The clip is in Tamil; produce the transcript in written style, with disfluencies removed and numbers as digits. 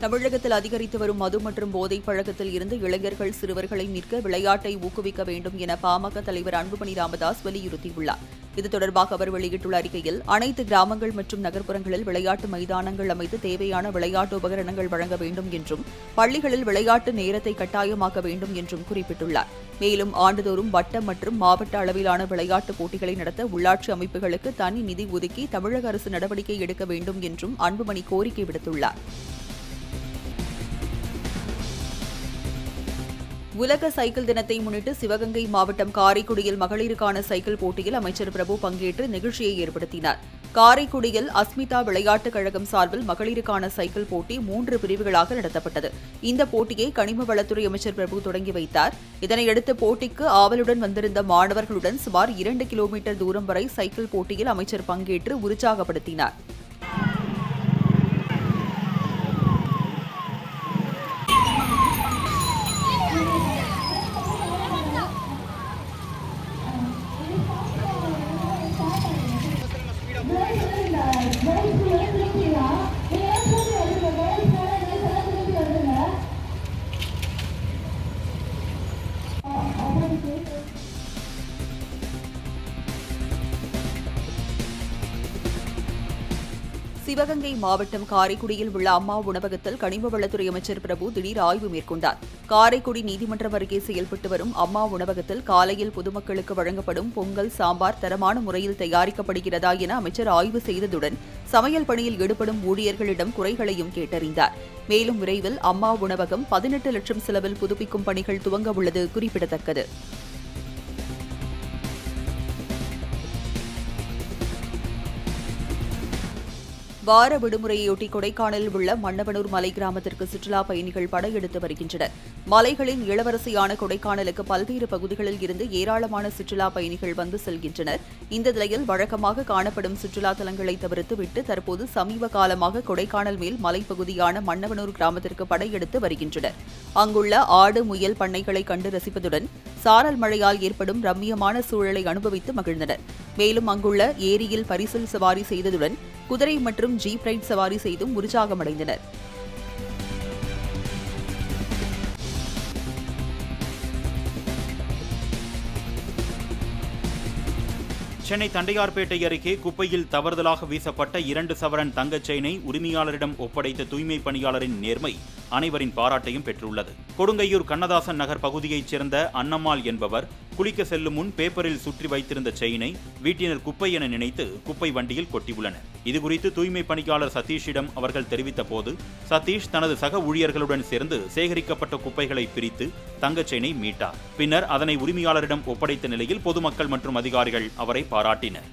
தமிழகத்தில் அதிகரித்து வரும் மது மற்றும் போதைப் பழக்கத்தில் இருந்து இளைஞர்கள் சிறுவர்களை மீட்க விளையாட்டை ஊக்குவிக்க வேண்டும் என பாமக தலைவர் அன்புமணி ராமதாஸ் வலியுறுத்தியுள்ளார். இது தொடர்பாக அவர் வெளியிட்டுள்ள அறிக்கையில், அனைத்து கிராமங்கள் மற்றும் நகர்ப்புறங்களில் விளையாட்டு மைதானங்கள் அமைத்து தேவையான விளையாட்டு உபகரணங்கள் வழங்க வேண்டும் என்றும், பள்ளிகளில் விளையாட்டு நேரத்தை கட்டாயமாக்க வேண்டும் என்றும் குறிப்பிட்டுள்ளார். மேலும் ஆண்டுதோறும் வட்ட மற்றும் மாவட்ட அளவிலான விளையாட்டுப் போட்டிகளை நடத்த உள்ளாட்சி அமைப்புகளுக்கு தனி நிதி ஒதுக்கி தமிழக அரசு நடவடிக்கை எடுக்க வேண்டும் என்றும் அன்புமணி கோரிக்கை விடுத்துள்ளார். உலக சைக்கிள் தினத்தை முன்னிட்டு சிவகங்கை மாவட்டம் காரைக்குடியில் மகளிருக்கான சைக்கிள் போட்டியில் அமைச்சர் பிரபு பங்கேற்று நிகழ்ச்சியை ஏற்படுத்தினார். காரைக்குடியில் அஸ்மிதா விளையாட்டுக் கழகம் சார்பில் மகளிருக்கான சைக்கிள் போட்டி 3 பிரிவுகளாக நடத்தப்பட்டது. இந்த போட்டியை கனிம வளத்துறை அமைச்சர் பிரபு தொடங்கி வைத்தார். இதனையடுத்து போட்டிக்கு ஆவலுடன் வந்திருந்த மாணவர்களுடன் சுமார் 2 கிலோமீட்டர் தூரம் வரை சைக்கிள் போட்டியில் அமைச்சர் பங்கேற்று உற்சாகப்படுத்தினார். சிவகங்கை மாவட்டம் காரைக்குடியில் உள்ள அம்மா உணவகத்தில் கனிம வளத்துறை அமைச்சர் பிரபு திடீர் ஆய்வு மேற்கொண்டார். காரைக்குடி நீதிமன்றம் அருகே செயல்பட்டு வரும் அம்மா உணவகத்தில் காலையில் பொதுமக்களுக்கு வழங்கப்படும் பொங்கல், சாம்பார் தரமான முறையில் தயாரிக்கப்படுகிறதா என அமைச்சர் ஆய்வு செய்ததுடன் சமையல் பணியில் ஈடுபடும் ஊழியர்களிடம் குறைகளையும் கேட்டறிந்தார். மேலும் விரைவில் அம்மா உணவகம் 18 லட்சம் செலவில் புதுப்பிக்கும் பணிகள் துவங்க உள்ளது குறிப்பிடத்தக்கது. வார விடுமுறையொட்டி கொடைக்கானலில் உள்ள மன்னவனூர் மலை கிராமத்திற்கு சுற்றுலாப் பயணிகள் படையெடுத்து வருகின்றனர். மலைகளின் இளவரசியான கொடைக்கானலுக்கு பல்வேறு பகுதிகளில் இருந்து ஏராளமான சுற்றுலாப் பயணிகள் வந்து செல்கின்றனர். இந்த நிலையில் வழக்கமாக காணப்படும் சுற்றுலா தலங்களை தவிர்த்துவிட்டு தற்போது சமீப காலமாக கொடைக்கானல் மேல் மலைப்பகுதியான மன்னவனூர் கிராமத்திற்கு படையெடுத்து வருகின்றனர். அங்குள்ள ஆடு, முயல் பண்ணைகளை கண்டு ரசிப்பதுடன் சாரல் மழையால் ஏற்படும் ரம்மியமான சூழலை அனுபவித்து மகிழ்ந்தனர். மேலும் அங்குள்ள ஏரியில் பரிசல் சவாரி செய்ததுடன் குதிரை மற்றும் ஜீப் ரைட் சவாரி செய்தும் உற்சாகமடைந்தனர். சென்னை தண்டையார்பேட்டை அருகே குப்பையில் தவறுதலாக வீசப்பட்ட 2 சவரன் தங்கச் செயினை உரிமையாளரிடம் ஒப்படைத்த தூய்மை பணியாளரின் நேர்மை அனைவரின் பாராட்டையும் பெற்றுள்ளது. கொடுங்கையூர் கண்ணதாசன் நகர் பகுதியைச் சேர்ந்த அன்னம்மாள் என்பவர் குளிக்க செல்லும் முன் பேப்பரில் சுற்றி வைத்திருந்த செயினை வீட்டினர் குப்பை என நினைத்து குப்பை வண்டியில் கொட்டியுள்ளனர். இதுகுறித்து தூய்மை பணியாளர் சதீஷிடம் அவர்கள் தெரிவித்த போது, சதீஷ் தனது சக ஊழியர்களுடன் சேர்ந்து சேகரிக்கப்பட்ட குப்பைகளை பிரித்து தங்கச் செயினை மீட்டார். பின்னர் அதனை உரிமையாளரிடம் ஒப்படைத்த நிலையில் பொதுமக்கள் மற்றும் அதிகாரிகள் அவரை பாராட்டினர்.